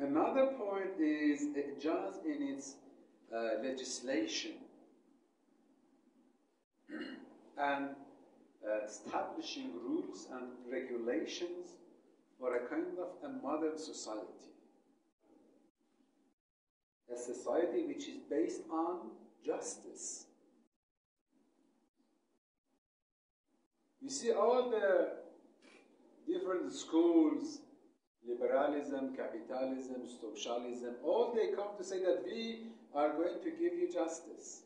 Another point is e'jaz in its legislation and establishing rules and regulations for a kind of a modern society. A society which is based on justice. You see all the different schools, liberalism, capitalism, socialism, all they come to say that we are going to give you justice.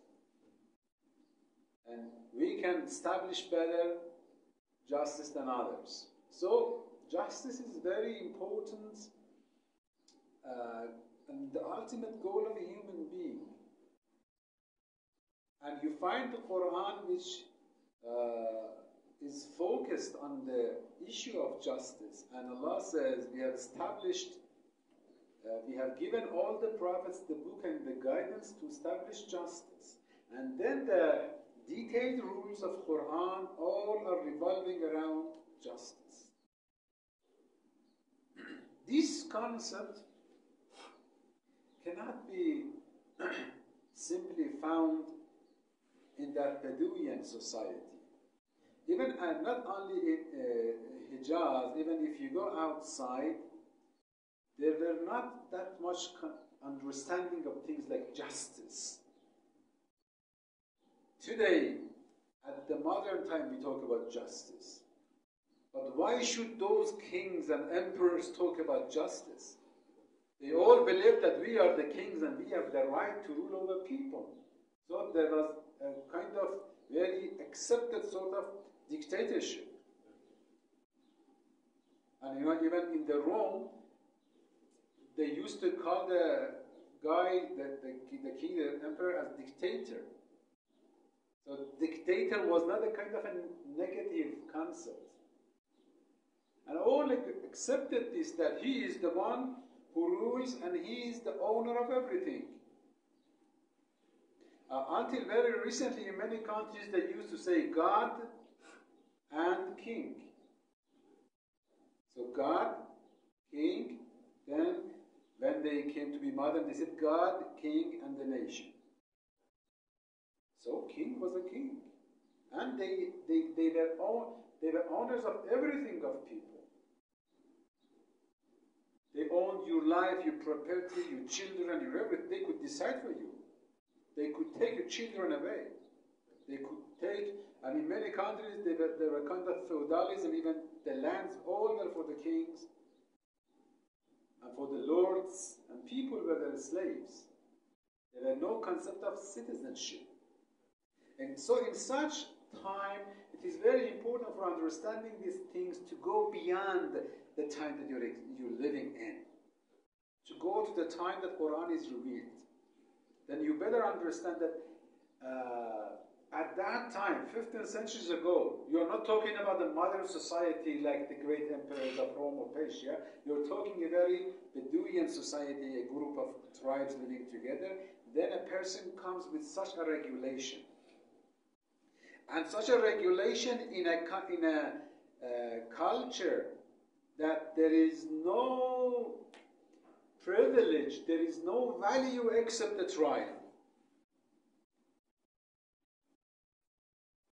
And we can establish better justice than others. So justice is very important and the ultimate goal of a human being. And you find the Quran which is focused on the issue of justice. And Allah says, we have established, we have given all the prophets the book and the guidance to establish justice. And then the detailed rules of Quran all are revolving around justice. This concept cannot be simply found in that Bedouin society. Even not only in Hijaz, even if you go outside, there were not that much understanding of things like justice. Today, at the modern time, we talk about justice. But why should those kings and emperors talk about justice? They all believe that we are the kings and we have the right to rule over people. So there was a kind of very accepted sort of dictatorship. And you know, even in the Rome, they used to call the guy, the king, the emperor, as dictator. So dictator was not a kind of a negative concept. And all accepted this, that he is the one who rules and he is the owner of everything. Until very recently, in many countries, they used to say God and king. So God, king, then when they came to be modern, they said God, king, and the nation. So king was a king. And they were owners of everything of people. They owned your life, your property, your children, your everything. They could decide for you. They could take your children away. They could take, and in many countries, there were kind of feudalism, even the lands all were for the kings and for the lords, and people were their slaves. There were no concept of citizenship. And so in such time, it is very important for understanding these things to go beyond the time that you're living in. To go to the time that Quran is revealed. Then you better understand that at that time, 15 centuries ago, you're not talking about a modern society like the great emperors of Rome or Persia. You're talking a very Bedouin society, a group of tribes living together. Then a person comes with such a regulation. And such a regulation in a culture that there is no privilege, there is no value except the trial.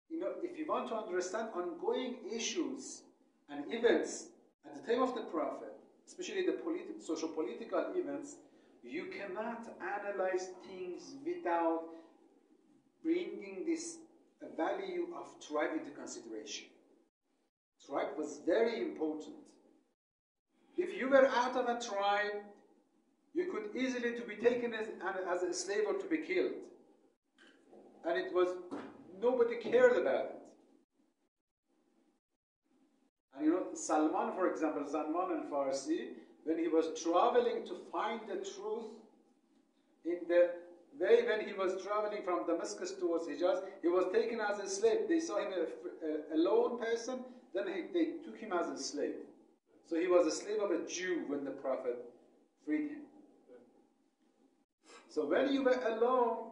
You know, if you want to understand ongoing issues and events at the time of the Prophet, especially the socio-political events, you cannot analyze things without bringing this value of tribe into consideration. Tribe was very important. If you were out of a tribe, you could easily to be taken as a slave or to be killed. And it was, nobody cared about it. And you know, Salman, for example, Salman al-Farsi, when he was traveling to find the truth, in the way when he was traveling from Damascus towards Hijaz, he was taken as a slave. They saw him a lone person, then they took him as a slave. So he was a slave of a Jew when the Prophet freed him. So when you were alone,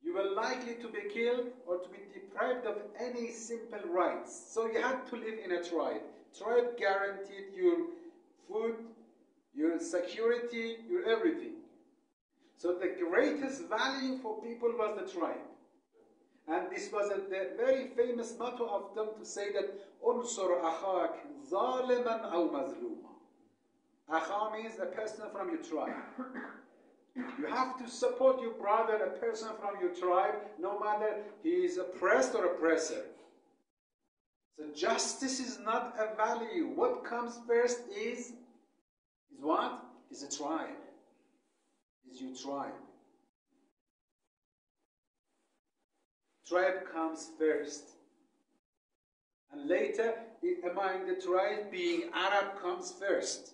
you were likely to be killed or to be deprived of any simple rights. So you had to live in a tribe. Tribe guaranteed your food, your security, your everything. So the greatest value for people was the tribe. And this was the very famous motto of them to say that "Unsur akhak zaliman aw mazluma." Akha means a person from your tribe. You have to support your brother, a person from your tribe, no matter he is oppressed or oppressor. So justice is not a value. What comes first is what? Is a tribe. Is your tribe. Tribe comes first. And later, among the tribe, being Arab comes first.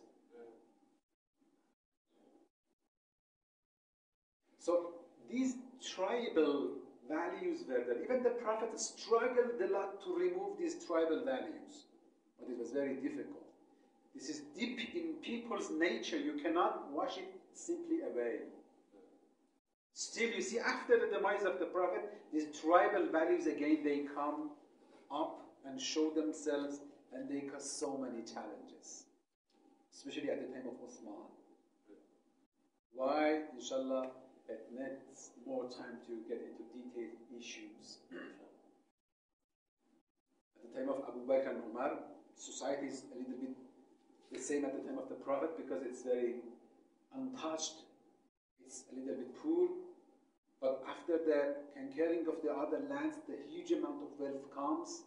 So these tribal values were there. Even the Prophet struggled a lot to remove these tribal values. But it was very difficult. This is deep in people's nature. You cannot wash it simply away. Still, you see, after the demise of the Prophet, these tribal values again, they come up and show themselves, and they cause so many challenges. Especially at the time of Osman. Why? Inshallah, it needs more time to get into detailed issues. At the time of Abu Bakr and Umar, society is a little bit the same at the time of the Prophet because it's very untouched. It's a little bit poor. But after the conquering of the other lands, the huge amount of wealth comes.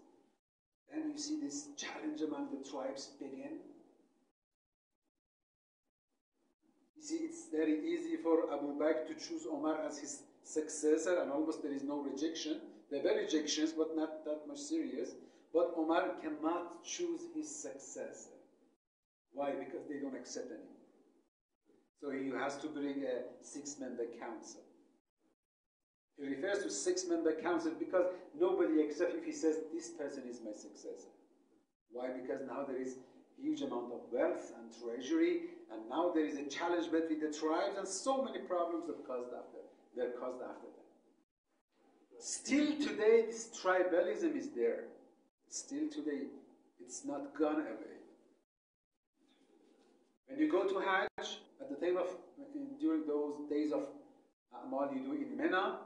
Then you see this challenge among the tribes begin. You see, it's very easy for Abu Bakr to choose Omar as his successor, and almost there is no rejection. There were rejections, but not that much serious. But Omar cannot choose his successor. Why? Because they don't accept him. So he has to bring a 6-member council. He refers to 6-member council because nobody accepts if he says, this person is my successor. Why? Because now there is huge amount of wealth and treasury, and now there is a challenge between the tribes, and so many problems were caused after that. Still today, this tribalism is there. Still today, it's not gone away. When you go to Hajj, at the time of, during those days of Amal you do in Mina,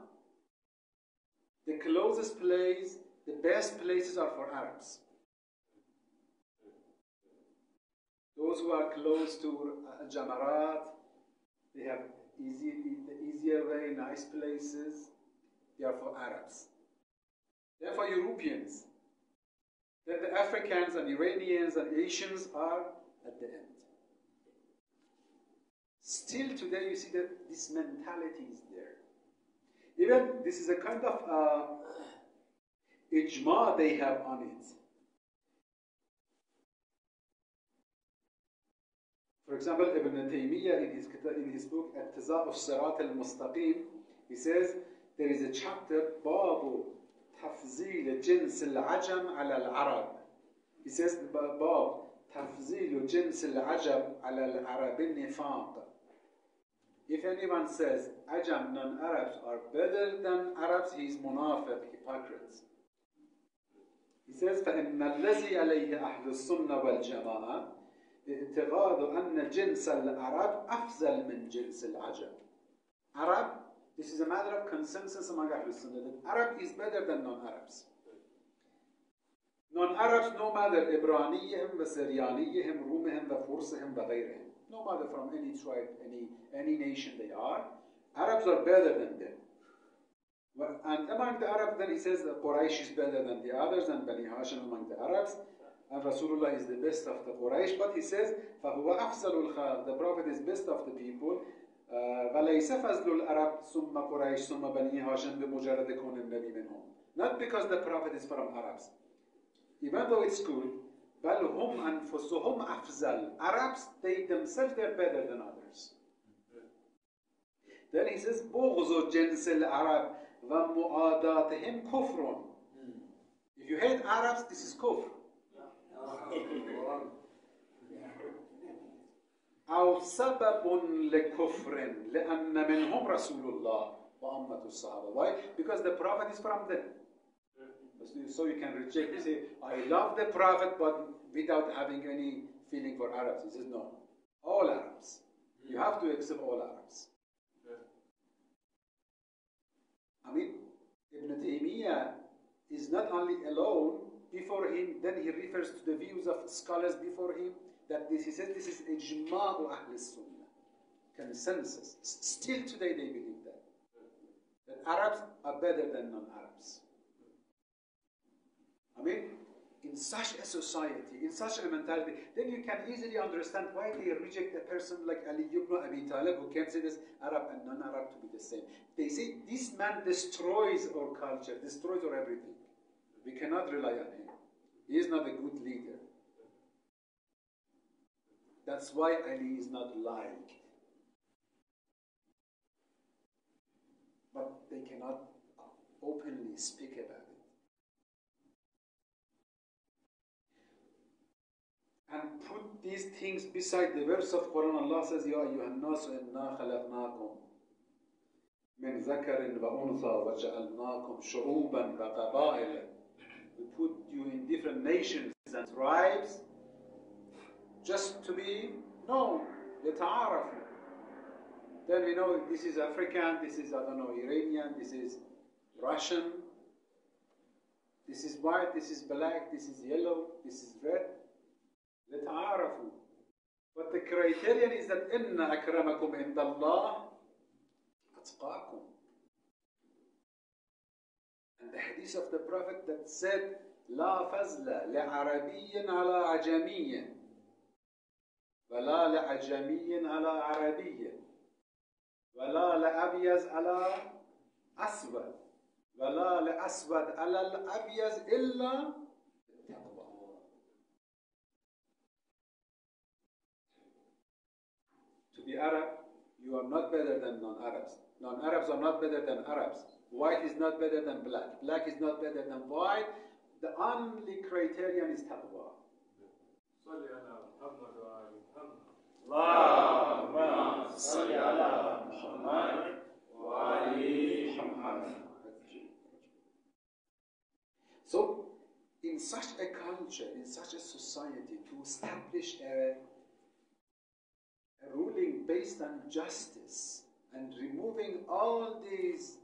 the closest place, the best places are for Arabs. Those who are close to Jamarat, they have the easier way, nice places. They are for Arabs. They are for Europeans. Then the Africans and Iranians and Asians are at the end. Still today you see that this mentality is there. Even this is a kind of ijma they have on it. For example, Ibn Taymiyyah in his book اعجاز al-Mustaqim, he says there is a chapter باب تفضيل جنس العجم على العرب. He says باب تفضيل جنس العجم على العرب النفاق. If anyone says Ajam, non-Arabs are better than Arabs, he is munafiq, hypocrites. He says فإن الذي عليه أهل السنة والجماعة اعتقاد أن جنس العرب أفضل من جنس العجم. Arab, this is a matter of consensus among Ahl Sunnah that Arab is better than non-Arabs. Non-Arabs, no matter إبرانيهم وسريانيهم رومهم وفرسهم وغيرهم. No matter from any tribe, any nation they are, Arabs are better than them. And among the Arabs, then he says that Quraysh is better than the others, and Bani Hashim among the Arabs, and Rasulullah is the best of the Quraysh. But he says, فَهُوَ أَفْزَلُ الْخَلْقِ, the Prophet is best of the people. وَلَيْسَ فَزْلُ الْعَرَبِ ثُمَّ قُرَيْشْ ثُمَّ بَنِي هَاشِمٍ بِمُجَرَّدِ كُونِ النَّبِيِّ مِنْهُمْ. Not because the Prophet is from Arabs. Even though it's good, بل هم أنفسهم أفضل. Arabs, they themselves, they're better than others. Then he says بغض جنس العرب ومعاداتهم كفر. If you hate Arabs, this is kufr. أو سبب لكفر لأن منهم رسول الله وأمة الصحابة. Why? Because the Prophet is from them. So you can reject. You say, I love the Prophet, but without having any feeling for Arabs. He says, no. All Arabs. to accept all Arabs. I mean, Ibn Taymiyyah is not only alone before him, then he refers to the views of scholars before him, that this, he says this is ijma'u ahl sunnah, consensus. Still today they believe that Arabs are better than non-Arabs. I mean, in such a society, in such a mentality, then you can easily understand why they reject a person like Ali ibn Abi Talib, who considers Arab and non-Arab to be the same. They say, this man destroys our culture, destroys our everything. We cannot rely on him. He is not a good leader. That's why Ali is not liked. But they cannot openly speak about it. And put these things beside the verse of Quran. Allah says, Ya ayyuhan nasu inna khalaqnakum min zakarin wa untha wa ja'alnakum shu'uban wa qaba'ila. We put you in different nations and tribes just to be known, يتعارفوا. Then we know this is African, this is, I don't know, Iranian, this is Russian, this is white, this is black, this is yellow, this is red. لتعارفوا. But the criterion is that إن أكرمكم عند الله أتقاكم. And the hadith of the Prophet that said لا فضل لعربي على عجمي ولا لعجمي على عربي ولا لأبيض على أسود ولا لأسود على الأبيض إلا التقوى. To be Arab, you are not better than non-Arabs. Non-Arabs are not better than Arabs. White is not better than black. Black is not better than white. The only criterion is taqwa. اللهم صل على محمد وعلى محمد. So, in such a culture, in such a society, to establish a ruling based on justice and removing all these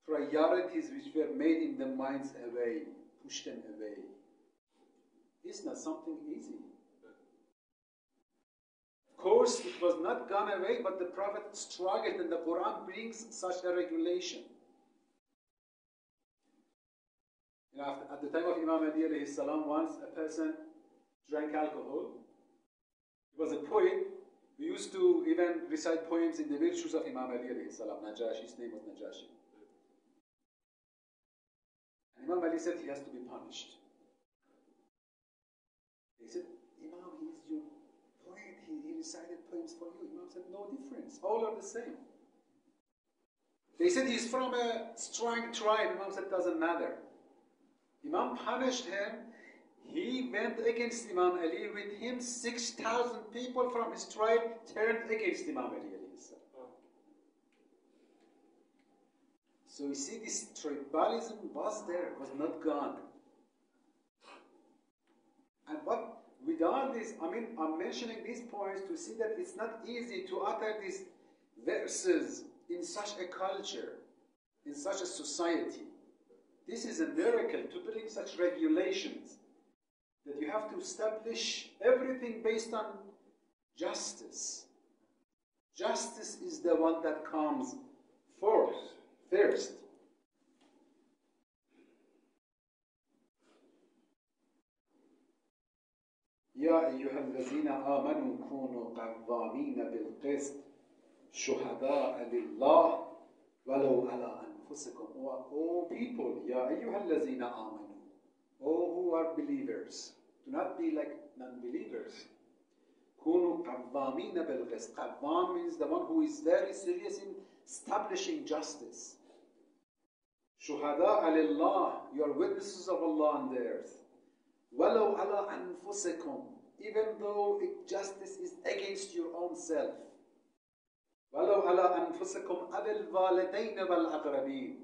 priorities which were made in the minds away, push them away, is not something easy. Of course, it was not gone away, but the Prophet struggled, and the Quran brings such a regulation. You know, at the time of Imam Ali alayhi salam, once a person drank alcohol. He was a poet who used to even recite poems in the virtues of Imam Ali alayhi salam. Najashi, his name was Najashi. And Imam Ali said he has to be punished. He said, Imam, he is your poet, he recited poems for you. Imam said, no difference, all are the same. They said he's from a strong tribe. Imam said, doesn't matter. Imam punished him. He went against Imam Ali. With him, 6,000 people from his tribe turned against Imam Ali. So you see, this tribalism was there, was not gone. And what, with all this, I mean, I'm mentioning these points to see that it's not easy to utter these verses in such a culture, in such a society. This is a miracle to bring such regulations, that you have to establish everything based on justice. Justice is the one that comes first. يا أيها الذين آمنوا كونوا قوامين بالقسط شهداء لله ولو على أنفسكم. O people, يا أيها الذين آمنوا, O who are believers, do not be like non-believers. كونوا قوامين بالقسط. قوام means the one who is very serious in establishing justice. شهداء لله, you are witnesses of Allah on the earth. وَلَوْ عَلَىٰ أَنفُسِكُمْ, even though justice is against your own self. وَلَوْ عَلَىٰ أَنفُسِكُمْ أَبِ الْوَالِدَيْنِ وَالْأَقْرَبِينَ,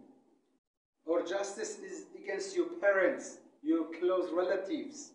or justice is against your parents, your close relatives.